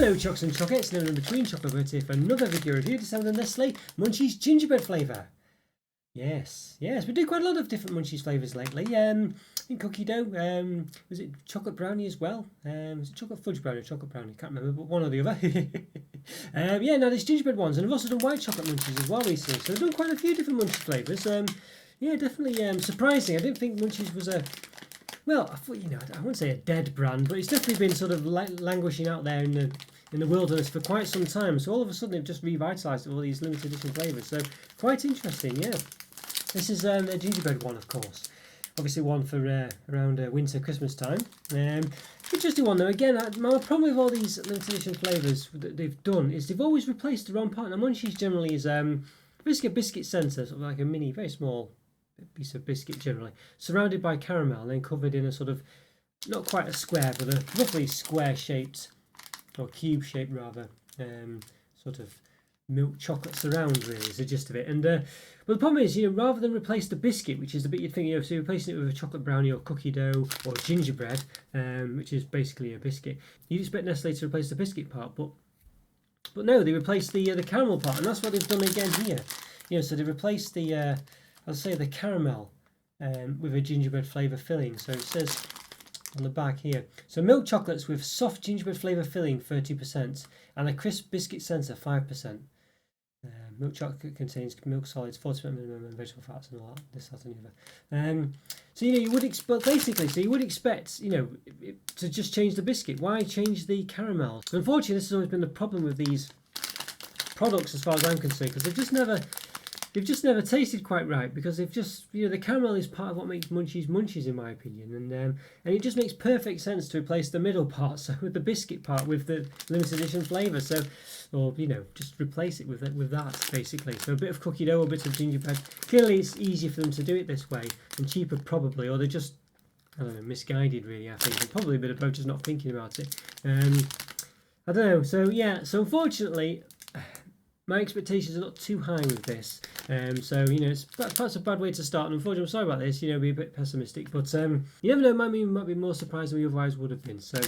Hello Chocks and Chocolates, and in between Chocolo here for another video review to the Nestle Munchies gingerbread flavour. Yes, we do quite a lot of different Munchies flavours lately. In cookie dough, was it chocolate brownie as well? Was it chocolate fudge brownie or chocolate brownie? Can't remember, but one or the other. Yeah, now there's gingerbread ones, and I've also done white chocolate Munchies as well recently. So I've done quite a few different Munchies flavours. Yeah, definitely surprising. I didn't think Munchies was a... Well, I thought, I wouldn't say a dead brand, but it's definitely been sort of languishing out there in the wilderness for quite some time. So all of a sudden they've just revitalised all these limited edition flavours. So quite interesting, yeah. This is a gingerbread one, of course. Obviously one for around winter, Christmas time. Interesting one though. Again, my problem with all these limited edition flavours that they've done is they've always replaced the wrong part. Now Munchies generally is basically a biscuit centre, sort of like a mini, very small piece of biscuit generally, surrounded by caramel and then covered in a sort of, not quite a square, but a roughly square shaped, or cube shaped rather, sort of milk chocolate surround really is the gist of it. And but the problem is, rather than replace the biscuit, which is the bit you'd think, so you're replacing it with a chocolate brownie or cookie dough or gingerbread, which is basically a biscuit, you'd expect Nestle to replace the biscuit part, but no, they replaced the caramel part, and that's what they've done again here. So they replaced the I'll say the caramel with a gingerbread flavour filling. So it says on the back here, so milk chocolates with soft gingerbread flavour filling 30% and a crisp biscuit centre 5%. Milk chocolate contains milk solids, 40% minimum, and vegetable fats and all that, this, that and the other. So you would expect, basically, so you would expect, to just change the biscuit. Why change the caramel? So unfortunately, this has always been the problem with these products as far as I'm concerned, because they've just never tasted quite right, because they've just, the caramel is part of what makes Munchies Munchies in my opinion, and it just makes perfect sense to replace the middle part, so with the biscuit part with the limited edition flavour, so, or just replace it with that basically. So a bit of cookie dough, a bit of gingerbread. Clearly it's easier for them to do it this way, and cheaper probably, or they're just, I don't know, misguided really, I think, and probably a bit of both, just not thinking about it. I don't know. So yeah, so unfortunately, my expectations are not too high with this, so it's perhaps a bad way to start. And unfortunately, I'm sorry about this. Be a bit pessimistic, but you never know. Might be more surprised than we otherwise would have been. So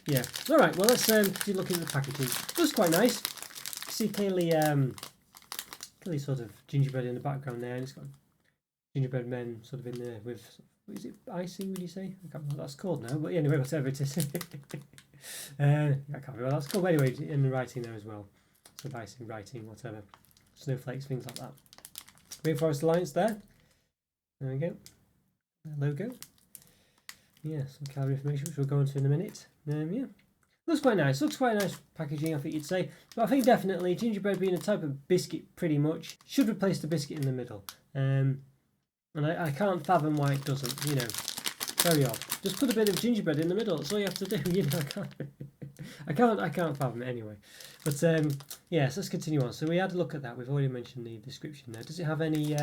yeah. All right. Well, let's keep looking at the packaging. It looks quite nice. See clearly sort of gingerbread in the background there, and it's got gingerbread men sort of in there with, what is it, icing? Would you say? I can't remember what that's called now. But anyway, whatever it is. I can't remember what that's called. But anyway, in the writing there as well. Sort of icing, writing, whatever, snowflakes, things like that. Rainforest Alliance there. There we go. Logo. Yeah, some calorie information which we'll go into in a minute. Yeah, looks quite nice. Looks quite nice packaging, I think you'd say. But I think definitely gingerbread being a type of biscuit, pretty much should replace the biscuit in the middle. And I can't fathom why it doesn't. Very odd. Just put a bit of gingerbread in the middle. That's all you have to do. I can't fathom it anyway. But yes, let's continue on. So we had a look at that. We've already mentioned the description there. Does it have any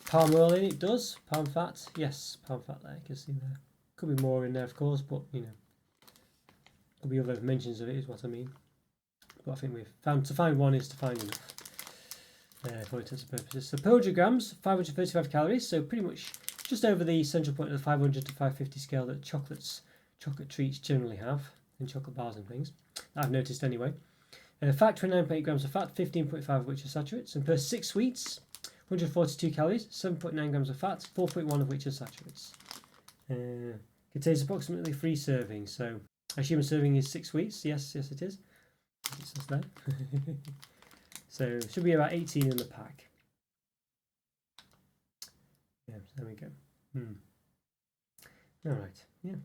palm oil in it? It does. Palm fat. Yes, palm fat there. You can see there. Could be more in there, of course, but could be other mentions of it, is what I mean. But I think we've found, to find one is to find enough for intents and purposes. So per 100 grams, 535 calories. So pretty much just over the central point of the 500 to 550 scale that chocolate treats generally have, in chocolate bars and things. I've noticed anyway. Fat, 29.8 grams of fat, 15.5 of which are saturates. And per 6 sweets, 142 calories, 7.9 grams of fat, 4.1 of which are saturates. Contains approximately 3 servings. So I assume a serving is 6 sweets. Yes, it is. It says there. So it should be about 18 in the pack. Yeah, there we go. All right, yeah.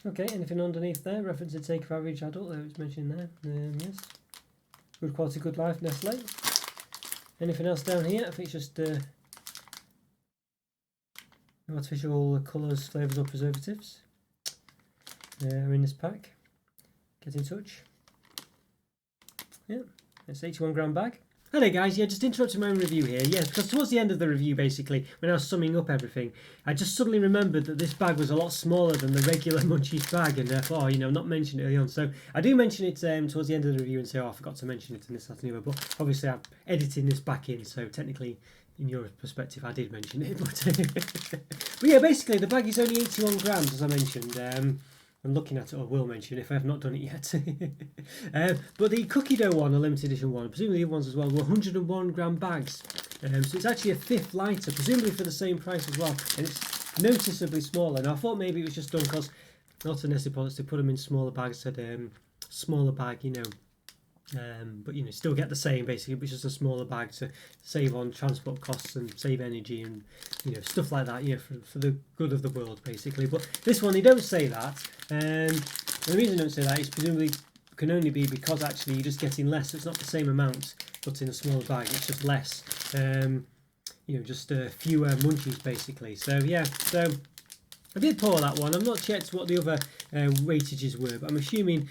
Okay, anything underneath there? Reference to take of average adult, that was mentioned there. Yes. Good quality, good life, Nestle. Anything else down here? I think it's just artificial colours, flavours or preservatives are in this pack. Get in touch. Yeah, it's 81 gram bag. Hello guys, yeah, just interrupting my own review here. Yeah, because towards the end of the review, basically, when I was summing up everything, I just suddenly remembered that this bag was a lot smaller than the regular Munchies bag, and therefore, not mention it early on. So I do mention it towards the end of the review and say, oh, I forgot to mention it in this, that, and the other. But obviously, I'm editing this back in, so technically, in your perspective, I did mention it. But, but yeah, basically, the bag is only 81 grams, as I mentioned. I'm looking at it, or will mention if I have not done it yet. But the cookie dough one, a limited edition one, presumably the other ones as well, were 101 gram bags. So it's actually a fifth lighter, presumably for the same price as well, and it's noticeably smaller. Now I thought maybe it was just done because lots of Nestle products, they put them in smaller bags, said smaller bag, you know. But you know, still get the same basically, but it's just a smaller bag to save on transport costs and save energy and, you know, stuff like that, you know, for the good of the world basically. But this one, they don't say that. The reason they don't say that is presumably can only be because actually you're just getting less. So it's not the same amount, but in a smaller bag, it's just less. You know, just fewer munchies basically. So yeah, so I did pour that one. I've not checked what the other weightages were, but I'm assuming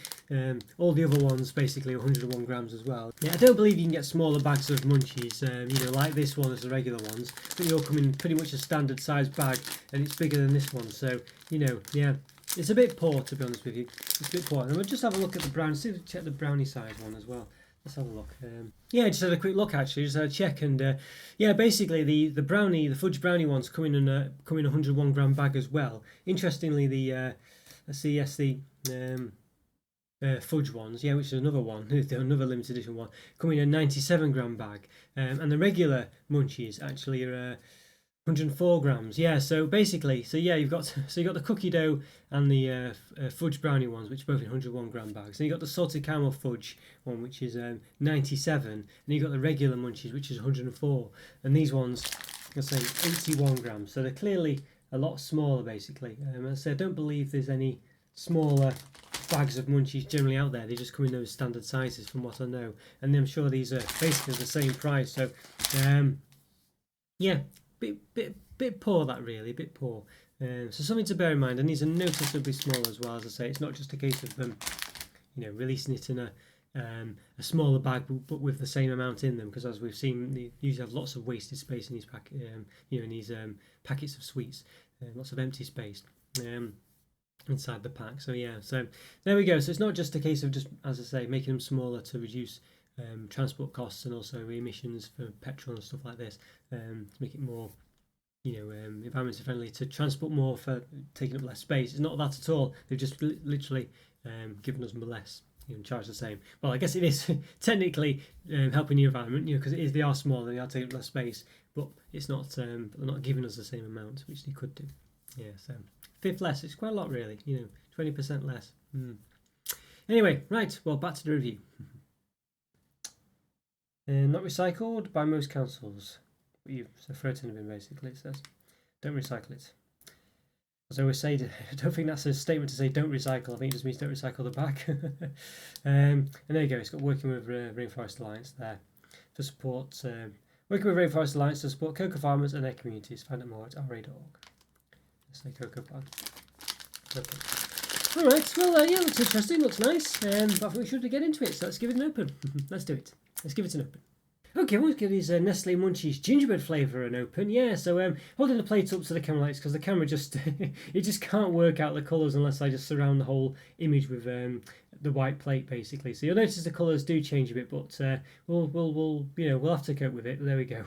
all the other ones basically 101 grams as well. Yeah, I don't believe you can get smaller bags of munchies, you know, like this one as the regular ones. I think they all come in pretty much a standard size bag, and it's bigger than this one. So, you know, yeah, it's a bit poor to be honest with you. It's a bit poor. And we'll just have a look at the brown. See, check the brownie size one as well. Let's have a look. Yeah, just had a quick look actually, just had a check, and yeah, basically the brownie, the fudge brownie ones come in a 101 gram bag as well. Interestingly, the let's see, yes, the fudge ones, yeah, which is another one, another limited edition one, come in a 97 gram bag, and the regular munchies actually are 104 grams. Yeah, so basically, so yeah, you've got the cookie dough and the fudge brownie ones, which are both in 101 gram bags. And you've got the salted caramel fudge one, which is 97, and you've got the regular munchies, which is 104. And these ones, let's say 81 grams. So they're clearly a lot smaller, basically. As I say, I don't believe there's any smaller bags of munchies generally out there. They just come in those standard sizes, from what I know. And I'm sure these are basically the same price. So, yeah. Bit poor, that really, a bit poor. So something to bear in mind, and these are noticeably small as well. As I say, it's not just a case of them, you know, releasing it in a smaller bag, but with the same amount in them. Because as we've seen, they usually have lots of wasted space in these you know, in these packets of sweets, lots of empty space inside the pack. So yeah, so there we go. So it's not just a case of just, as I say, making them smaller to reduce transport costs and also emissions for petrol and stuff like this, to make it more, you know, environmentally friendly, to transport more for taking up less space. It's not that at all. They've just literally given us less, you know, charged the same. Well, I guess it is technically helping the environment, you know, because they are smaller, they are taking up less space, but it's not. But they're not giving us the same amount, which they could do. Yeah, so fifth less. It's quite a lot, really. You know, 20% less. Anyway, right. Well, back to the review. Not recycled by most councils. So throw it in the bin, basically, it says. Don't recycle it. As I always say, I don't think that's a statement to say don't recycle. I think it just means don't recycle the bag. And there you go. It's got working with Rainforest Alliance there to support. Working with Rainforest Alliance to support cocoa farmers and their communities. Find out more at ra.org. Let's say cocoa plant. Okay. Alright, well, yeah, looks interesting, looks nice. But I think we should get into it, so let's give it an open. Let's do it. Let's give it an open. Okay, we'll give these Nestle Munchies gingerbread flavour an open. Yeah, so holding the plate up to the camera lights because the camera just it just can't work out the colours unless I just surround the whole image with the white plate basically. So you'll notice the colours do change a bit, but we'll you know, we'll have to cope with it. There we go.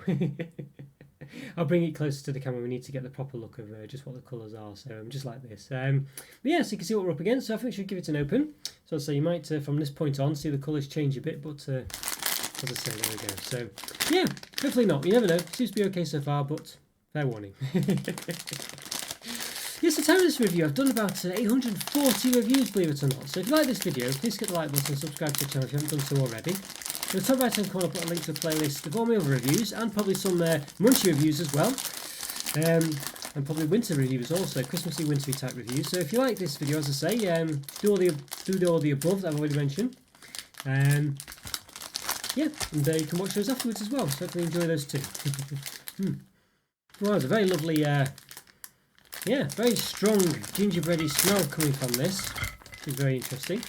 I'll bring it closer to the camera. We need to get the proper look of just what the colours are. So just like this. But yeah, so you can see what we're up against. So I think we should give it an open. So you might from this point on see the colours change a bit, but as I say, there we go. So yeah, hopefully not. You never know. Seems to be okay so far, but fair warning. Yes, the time of this review, I've done about 840 reviews, believe it or not. So if you like this video, please hit the like button and subscribe to the channel if you haven't done so already. In the top right hand corner, I'll put a link to a playlist of all my other reviews and probably some Munchie reviews as well. And probably winter reviews also, Christmassy, wintry type reviews. So if you like this video, as I say, do all the above that I've already mentioned. Yeah, and you can watch those afterwards as well, so hopefully enjoy those too. Well, it's a very lovely, yeah, very strong gingerbready smell coming from this, which is very interesting.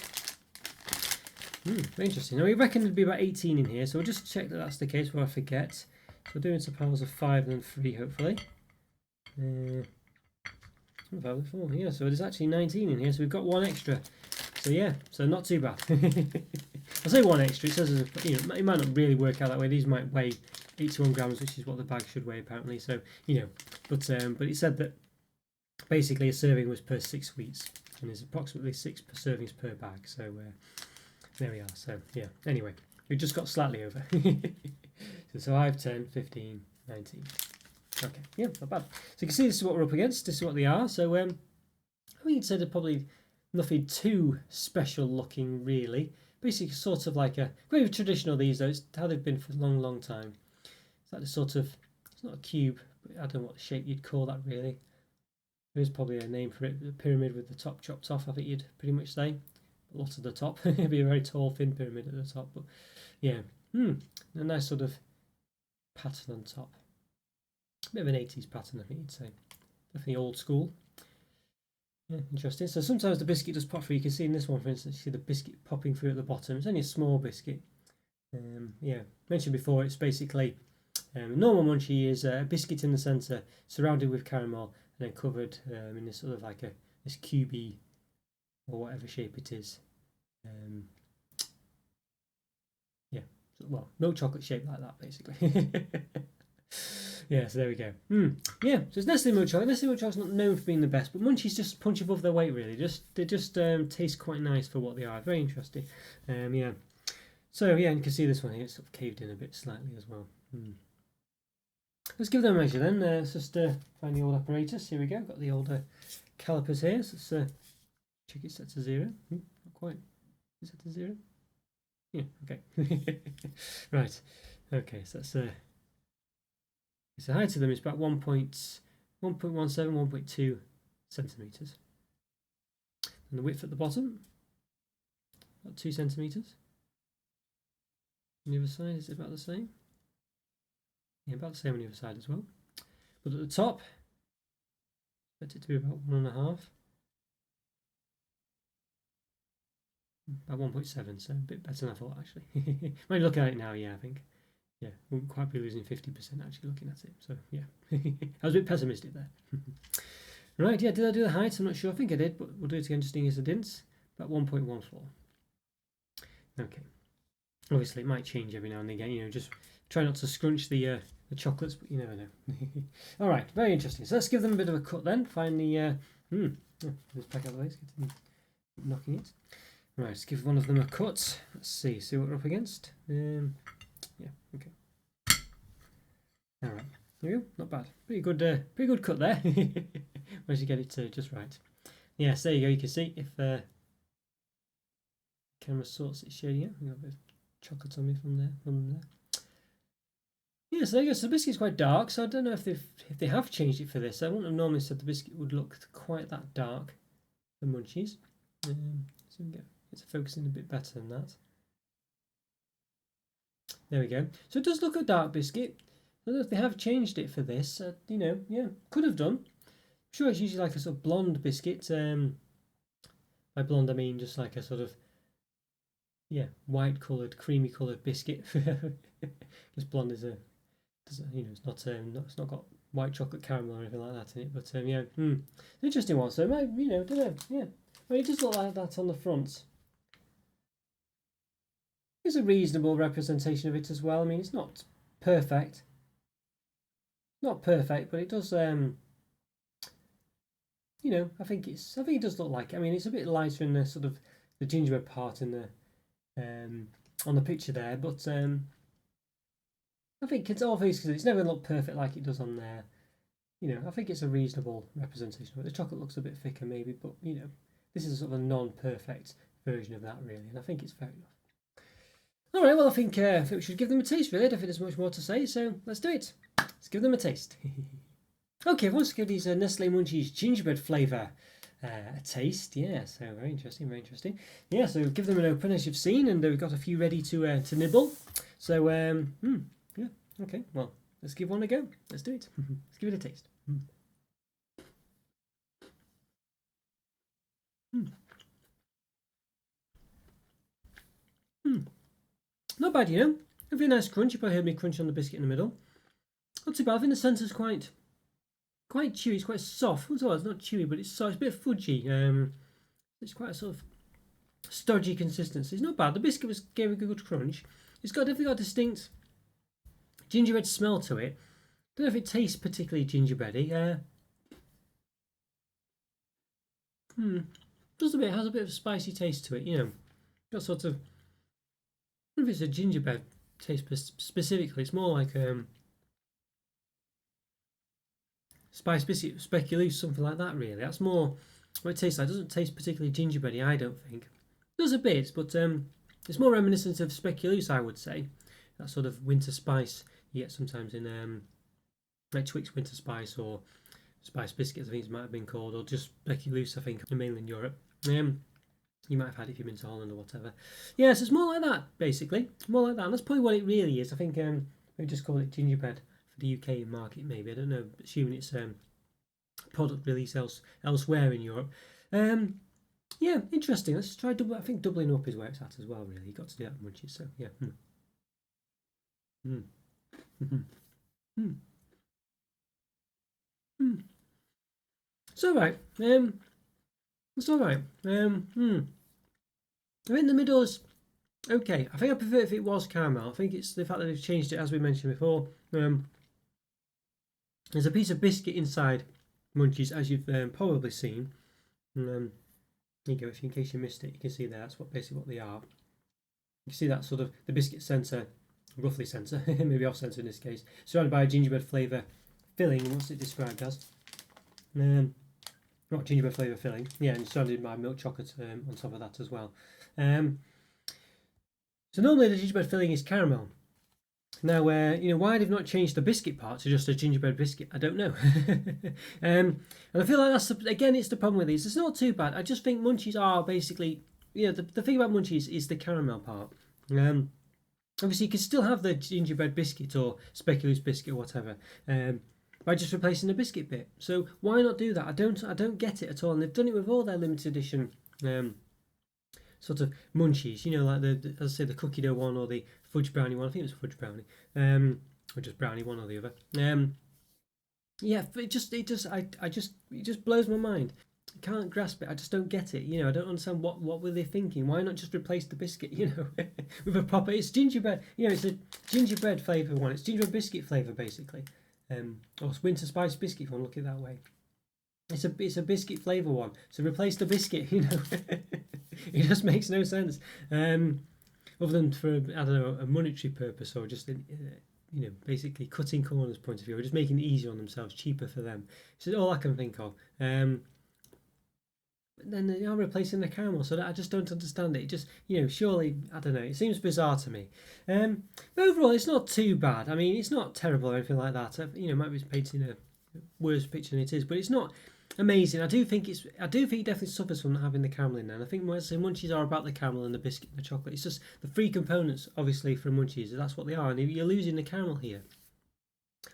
Very interesting. Now we reckon there'd be about 18 in here, so we'll just check that that's the case before I forget. So we're doing some piles of 5 and then 3, hopefully. 5 and 4, yeah, so there's actually 19 in here, so we've got 1 extra. So yeah, so not too bad. I say 1 extra, it says, you know, it might not really work out that way. These might weigh 81 grams, which is what the bag should weigh apparently. So, you know, but it said that basically a serving was per 6 sweets. and there's approximately 6 servings per bag. So there we are. So yeah, anyway, we just got slightly over. So 5, 10, 15, 19. Okay, yeah, not bad. So you can see this is what we're up against. This is what they are. So I think you'd say they're probably nothing too special looking, really. Basically, sort of like a very traditional. These though, it's how they've been for a long, long time. It's like the sort of, it's not a cube, but I don't know what shape you'd call that really. There is probably a name for it. A pyramid with the top chopped off, I think you'd pretty much say. A lot of the top. It'd be a very tall, thin pyramid at the top, but yeah, a nice sort of pattern on top. A bit of an 80s pattern, I think you'd say. Definitely old school. Yeah, interesting. So sometimes the biscuit does pop through. You can see in this one, for instance, you see the biscuit popping through at the bottom. It's only a small biscuit. Yeah, mentioned before, it's basically a normal munchie is a biscuit in the centre, surrounded with caramel, and then covered in this sort of like this cubey or whatever shape it is. Yeah, well, milk chocolate shape like that, basically. Yeah, so there we go. Yeah, so it's Nestle milk chocolate. Nestle milk chocolate's not known for being the best, but Munchies just punch above their weight, really. They just taste quite nice for what they are. Very interesting. Yeah. So yeah, and you can see this one here. It's sort of caved in a bit slightly as well. Let's give them a measure then. Let's just find the old apparatus. Here we go. Got the old calipers here. So let's check it set to 0. Not quite. Is it to 0? Yeah. Okay. Right. Okay. So that's the height of them is about 1.17, 1.2 centimeters, and the width at the bottom about 2 centimeters. On the other side, is it about the same? Yeah, about the same on the other side as well. But at the top, expect it to be about 1.5, about 1.7. So a bit better than I thought, actually. When you look at it now, yeah, I think. Yeah, wouldn't quite be losing 50% actually looking at it. So yeah, I was a bit pessimistic there. Right, yeah, did I do the height? I'm not sure. I think I did, but we'll do it again just in case I didn't. About 1.14. Okay. Obviously, it might change every now and again. You know, just try not to scrunch the chocolates, but you never know. All right, very interesting. So let's give them a bit of a cut then. Find the let's pack out the way. Let's get them knocking it. Right, let's give one of them a cut. Let's see what we're up against. Yeah, okay. All right, there we go. Not bad. Pretty good cut there. Once you get it just right. Yes, there you go. You can see if camera sorts it shading out. I've got a bit of chocolate on me from there. Yeah, so there you go. So the biscuit's quite dark. So I don't know if they have changed it for this. I wouldn't have normally said the biscuit would look quite that dark. The Munchies. So we can get it's focusing a bit better than that. There we go. So it does look a dark biscuit. I don't know if they have changed it for this. You know, yeah, could have done. I'm sure it's usually like a sort of blonde biscuit. By blonde I mean just like a sort of white coloured, creamy coloured biscuit. Because blonde is it's not got white chocolate caramel or anything like that in it. But yeah, interesting one. So it might, don't know. Yeah, well, it does look like that on the front. It's a reasonable representation of it as well. I mean, it's not perfect. Not perfect, but it does. I think it does look like. I mean, it's a bit lighter in the sort of the gingerbread part in the on the picture there, but I think it's obvious because it's never looked perfect like it does on there. I think it's a reasonable representation of it. The chocolate looks a bit thicker maybe, but this is a sort of a non-perfect version of that really, and I think it's fair enough. All right, well, I think we should give them a taste, really. I don't think there's much more to say, so let's do it. Let's give them a taste. Okay, let's give these Nestle Munchies gingerbread flavour a taste. Yeah, so very interesting, very interesting. Yeah, so give them an open, as you've seen, and we've got a few ready to nibble. So, yeah, okay, well, let's give one a go. Let's do it. Let's give it a taste. Not bad, A very nice crunch. You probably heard me crunch on the biscuit in the middle. Not too bad. I think the centre's quite chewy. It's quite soft. Well, it's not chewy, but it's soft. It's a bit fudgy. It's quite a sort of stodgy consistency. It's not bad. The biscuit gave a good crunch. It's definitely got a distinct gingerbread smell to it. Don't know if it tastes particularly gingerbready. Does a bit, has a bit of a spicy taste to it, you know. Got sort of, I don't know if it's a gingerbread taste specifically. It's more like spice biscuit, speculoos, something like that. Really, that's more what it tastes like. It doesn't taste particularly gingerbready, I don't think. It does a bit, but it's more reminiscent of speculoos, I would say. That sort of winter spice you get sometimes in like Twix winter spice or spice biscuits, I think it might have been called, or just speculoos, I think, in mainland Europe. You might have had it if you've been to Holland or whatever. Yeah, so it's more like that, basically. More like that. And that's probably what it really is. I think we just call it gingerbread for the UK market, maybe. I don't know, assuming it's product release elsewhere in Europe. Yeah, interesting. Let's try I think doubling up is where it's at as well, really. You've got to do that in Munchies, so yeah. Mm. Mm. Mm. Mm. It's alright. It's alright. I think the middle is okay. I think I prefer if it was caramel. I think it's the fact that they've changed it, as we mentioned before. There's a piece of biscuit inside Munchies, as you've probably seen. There you go. In case you missed it, you can see there. That's basically what they are. You can see that sort of the biscuit centre, roughly centre, maybe off centre in this case, surrounded by a gingerbread flavour filling. And what's it described as? Not gingerbread flavour filling. Yeah, and surrounded by milk chocolate on top of that as well. So normally the gingerbread filling is caramel. Now, why they've not changed the biscuit part to just a gingerbread biscuit, I don't know. And I feel like that's again, it's the problem with these. It's not too bad. I just think Munchies are basically, the thing about Munchies is the caramel part. Obviously, you can still have the gingerbread biscuit or speculoos biscuit or whatever. By just replacing the biscuit bit. So why not do that? I don't get it at all. And they've done it with all their limited edition sort of Munchies, like as I say, the cookie dough one or the fudge brownie one. I think it was fudge brownie, or just brownie, one or the other. Yeah, it just blows my mind. I can't grasp it. I just don't get it. I don't understand what were they thinking. Why not just replace the biscuit? With a proper. It's gingerbread. It's a gingerbread flavour one. It's gingerbread biscuit flavour basically. Or winter spice biscuit, if you want to look at it that way. It's a biscuit flavour one. So replace the biscuit. It just makes no sense. Other than for I don't know, a monetary purpose or just basically cutting corners point of view, or just making it easier on themselves, cheaper for them. So all I can think of. But then they are replacing the caramel, so that I just don't understand it. It just, surely, I don't know, it seems bizarre to me. But overall, it's not too bad. I mean, it's not terrible or anything like that. It might be painting a worse picture than it is, but it's not amazing. I do think it definitely suffers from not having the caramel in there. And I think Munchies are about the caramel and the biscuit and the chocolate. It's just the three components, obviously, from Munchies. That's what they are, and you're losing the caramel here.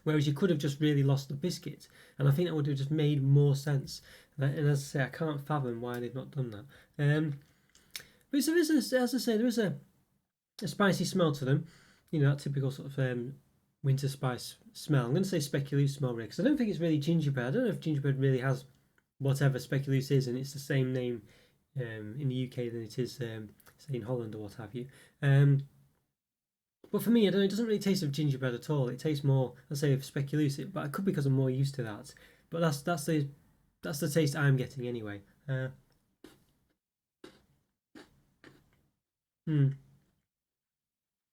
Whereas you could have just really lost the biscuit, and I think that would have just made more sense. And as I say, I can't fathom why they've not done that. But as I say, there is a spicy smell to them. That typical sort of winter spice smell. I'm going to say speculoos smell, because I don't think it's really gingerbread. I don't know if gingerbread really has whatever speculoos is, and it's the same name in the UK than it is, say, in Holland or what have you. But for me, I don't know, it doesn't really taste of gingerbread at all. It tastes more, I'd say, of speculoos, but it could be because I'm more used to that. But that's the taste I'm getting anyway. I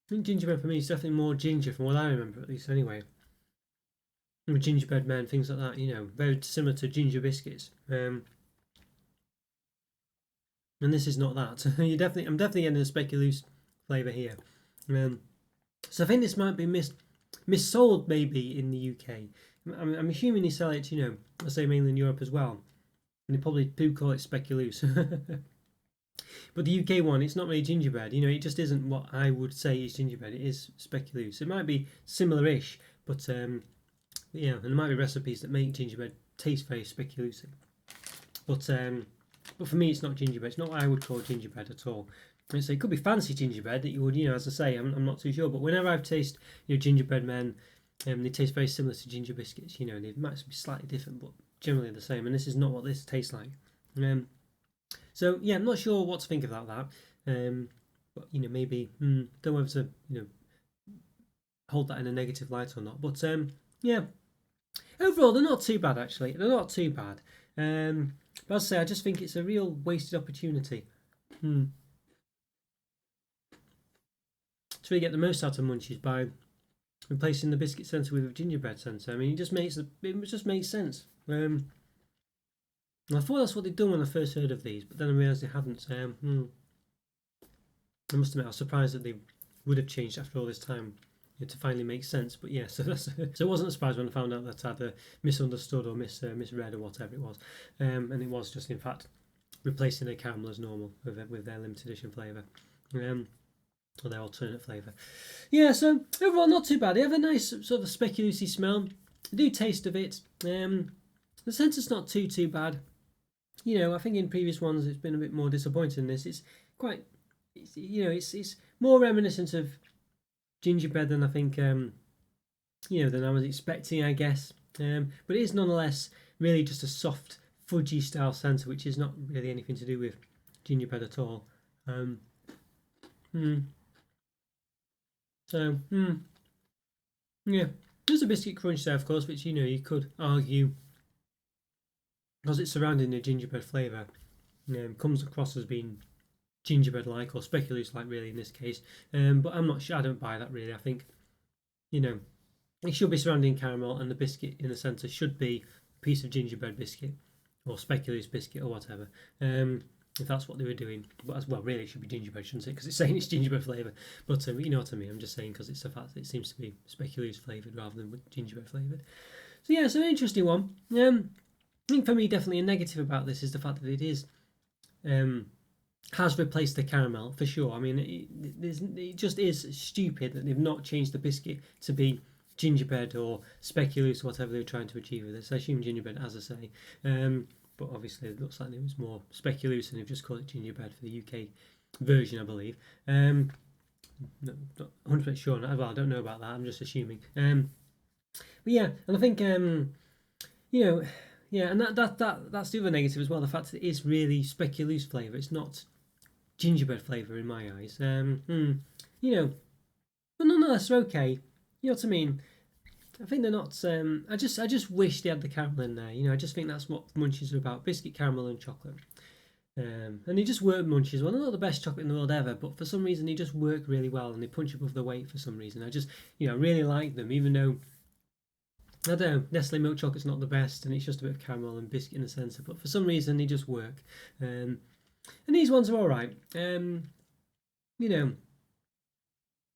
think gingerbread for me is definitely more ginger from what I remember, at least anyway. With gingerbread men, things like that, very similar to ginger biscuits. And this is not that. I'm definitely getting a speculoos flavour here. So I think this might be missold maybe in the UK. I'm assuming they sell it, I say mainly in Europe as well, and they probably do call it speculoos. But the UK one, it's not really gingerbread. It just isn't what I would say is gingerbread. It is speculoos. It might be similar-ish, but and there might be recipes that make gingerbread taste very speculoosy. But for me, it's not gingerbread. It's not what I would call gingerbread at all. So it could be fancy gingerbread that you would, as I say, I'm not too sure. But whenever I've tasted, gingerbread men, they taste very similar to ginger biscuits. They might be slightly different, but generally the same. And this is not what this tastes like. So yeah, I'm not sure what to think about that. But maybe don't know whether to hold that in a negative light or not. But yeah, overall they're not too bad actually. They're not too bad. But as I say, I just think it's a real wasted opportunity. To really get the most out of Munchies by replacing the biscuit centre with a gingerbread centre. I mean, it just makes sense. I thought that's what they'd done when I first heard of these, but then I realised they hadn't. I must admit, I was surprised that they would have changed after all this time to finally make sense. But yeah, so it wasn't a surprise when I found out that I'd misunderstood or misread or whatever it was, and it was just in fact replacing their caramel as normal with their limited edition flavour. Or their alternate flavour. Yeah, so overall not too bad. They have a nice sort of speculoosy smell. I do taste of it. The centre's not too bad. I think in previous ones it's been a bit more disappointing. It's more reminiscent of gingerbread than I think than I was expecting, I guess. But it is nonetheless really just a soft fudgy style centre, which is not really anything to do with gingerbread at all. Yeah, there's a biscuit crunch there, of course, which you could argue, because it's surrounding the gingerbread flavour, comes across as being gingerbread-like or speculoos-like, really, in this case. But I'm not sure. I don't buy that really. I think, it should be surrounding caramel, and the biscuit in the centre should be a piece of gingerbread biscuit or speculoos biscuit or whatever. If that's what they were doing, but as well, really, it should be gingerbread, shouldn't it? Because it's saying it's gingerbread flavour. But you know what I mean. I'm just saying because it's the fact that it seems to be speculoos flavoured rather than gingerbread flavoured. So yeah, it's an interesting one. I think for me, definitely a negative about this is the fact that it is has replaced the caramel for sure. I mean, it just is stupid that they've not changed the biscuit to be gingerbread or speculoos or whatever they were trying to achieve with this. I assume gingerbread, as I say. But obviously it looks like it was more speculoos and they've just called it gingerbread for the UK version, I believe. Not 100% sure on that. Well, I don't know about that. I'm just assuming. But yeah, and I think and that's the other negative as well. The fact that it is really speculoos flavour. It's not gingerbread flavour in my eyes. But nonetheless, they're okay. You know what I mean? I think they're not. I just wish they had the caramel in there. I just think that's what Munchies are about: biscuit, caramel, and chocolate. And they just work, Munchies. Well, they're not the best chocolate in the world ever, but for some reason they just work really well and they punch above their weight for some reason. I just, really like them, even though I don't know, Nestle milk chocolate's not the best, and it's just a bit of caramel and biscuit in the centre. But for some reason they just work. And these ones are all right.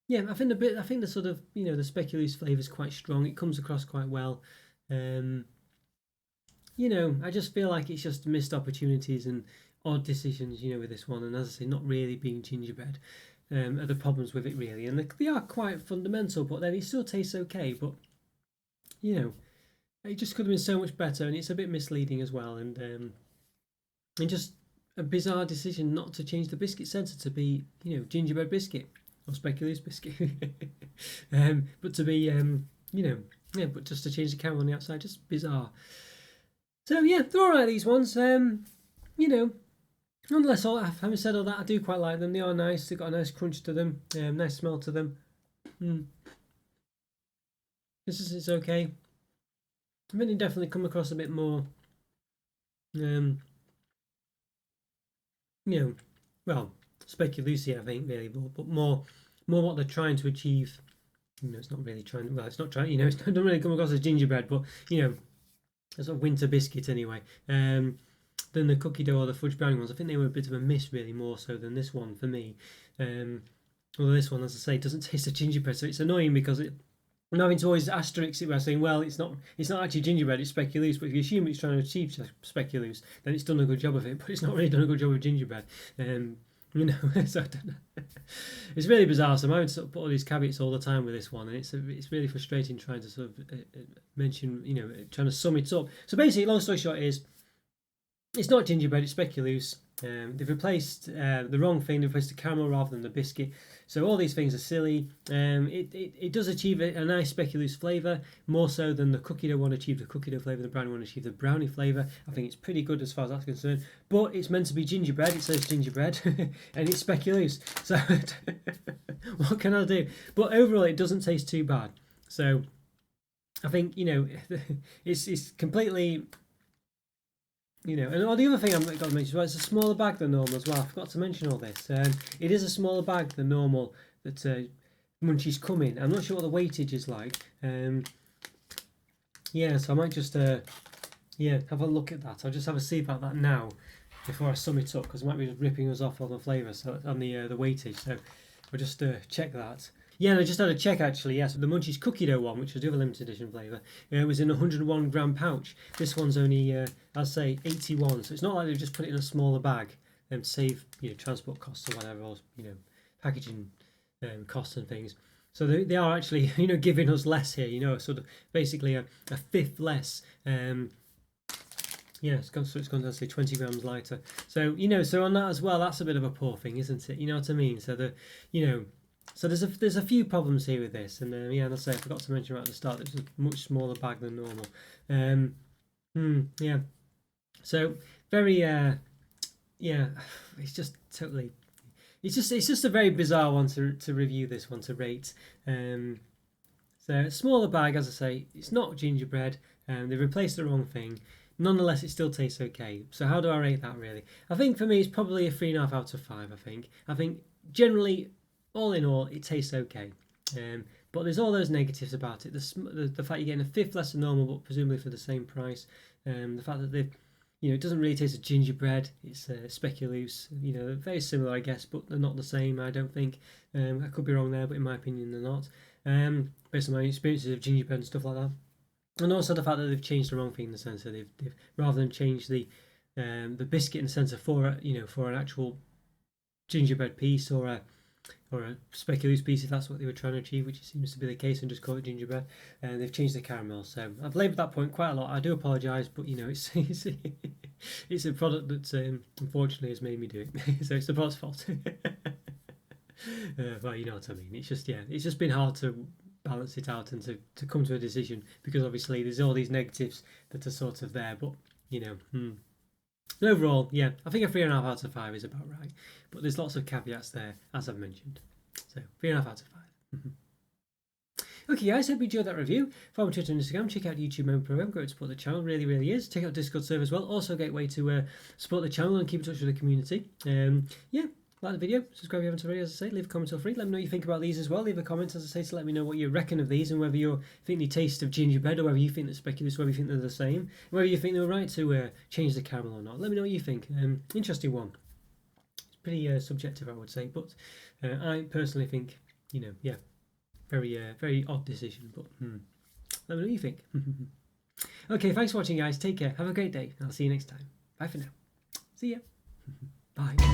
Yeah, I think the sort of the speculoos flavour is quite strong. It comes across quite well. I just feel like it's just missed opportunities and odd decisions, with this one. And as I say, not really being gingerbread are the problems with it really. And they are quite fundamental, but then it still tastes okay. But it just could have been so much better, and it's a bit misleading as well. And just a bizarre decision not to change the biscuit centre to be gingerbread biscuit. Or speculoos biscuit, but to be, but just to change the caramel on the outside, just bizarre. So yeah, they're all right, these ones. Nonetheless, having said all that, I do quite like them. They are nice. They've got a nice crunch to them, nice smell to them. It's okay. I think they definitely come across a bit more, speculoosy, I think, really, but more what they're trying to achieve. It's not really trying. Well, it's not trying. It doesn't really come across as gingerbread, but a sort of winter biscuit anyway. Than the cookie dough or the fudge brownie ones. I think they were a bit of a miss, really, more so than this one for me. Although this one, as I say, doesn't taste of gingerbread, so it's annoying because I'm having to always asterisk it by saying, well, it's not actually gingerbread, it's speculoos. But if you assume it's trying to achieve speculoos, then it's done a good job of it. But it's not really done a good job of gingerbread. So I don't know. It's really bizarre. So I'm having to sort of put all these caveats all the time with this one, and it's really frustrating trying to sort of mention, trying to sum it up. So basically, long story short is, it's not gingerbread, it's speculoos. They've replaced the wrong thing. They've replaced the caramel rather than the biscuit. So all these things are silly. It does achieve a nice speculoos flavour, more so than the cookie dough one achieved the cookie dough flavour, the brownie one achieved the brownie flavour. I think it's pretty good as far as that's concerned. But it's meant to be gingerbread. It says gingerbread, and it's speculoos. So what can I do? But overall, it doesn't taste too bad. So I think it's completely you know, and the other thing I've got to mention, well, it's a smaller bag than normal as well. I forgot to mention all this. It is a smaller bag than normal that Munchies come in. I'm not sure what the weightage is like. Yeah, so I might just have a look at that. I'll just have a see about that now before I sum it up, because I might be ripping us off on the flavour, so on the weightage. So I'll just check that. Yeah, and I just had a check actually. Yes, the Munchies cookie dough one, which was the other limited edition flavour, was in a 101 gram pouch. This one's only, I'll say, 81. So it's not like they've just put it in a smaller bag to save transport costs or whatever, or packaging costs and things. So they are actually giving us less here. Sort of basically a fifth less. Yeah, it's gone down to say 20 grams lighter. So so on that as well, that's a bit of a poor thing, isn't it? You know what I mean? So so there's a few problems here with this, and yeah, and I say I forgot to mention right at the start that it's a much smaller bag than normal. Yeah. So very yeah, it's just totally. It's just a very bizarre one to review, this one to rate. So smaller bag, as I say, it's not gingerbread. They've replaced the wrong thing. Nonetheless, it still tastes okay. So how do I rate that really? I think for me it's probably a 3.5 out of 5. I think generally, all in all, it tastes okay. But there's all those negatives about it. The fact you're getting a fifth less than normal, but presumably for the same price. The fact that they've it doesn't really taste of gingerbread. It's speculoos. Very similar, I guess, but they're not the same. I don't think. I could be wrong there, but in my opinion, they're not. Based on my experiences of gingerbread and stuff like that, and also the fact that they've changed the wrong thing in the sense that they've rather than change the biscuit in the sense of for an actual gingerbread piece or a speculoos piece, if that's what they were trying to achieve, which seems to be the case, and just call it gingerbread. And they've changed the caramel, so I've laboured that point quite a lot. I do apologise, but it's it's a product that unfortunately has made me do it. So it's the product's fault. Well, you know what I mean. It's just been hard to balance it out and to come to a decision, because obviously there's all these negatives that are sort of there, but overall, yeah, I think a 3.5 out of 5 is about right, but there's lots of caveats there, as I've mentioned. So 3.5 out of 5. Okay, guys, hope you enjoyed that review. Follow me on Twitter and Instagram. Check out the YouTube member program. Go to support the channel. Really, really is. Check out Discord server as well. Also a great way to support the channel and keep in touch with the community. Yeah. Like the video, subscribe if you haven't already, as I say, leave a comment or free. Let me know what you think about these as well. Leave a comment, as I say, to let me know what you reckon of these, and whether you think they taste of gingerbread, or whether you think they're speculoos, whether you think they're the same, and whether you think they were right to change the caramel or not. Let me know what you think. Interesting one. It's pretty subjective, I would say, but I personally think, very very odd decision, but let me know what you think. Okay, thanks for watching, guys. Take care. Have a great day. I'll see you next time. Bye for now. See ya. Bye.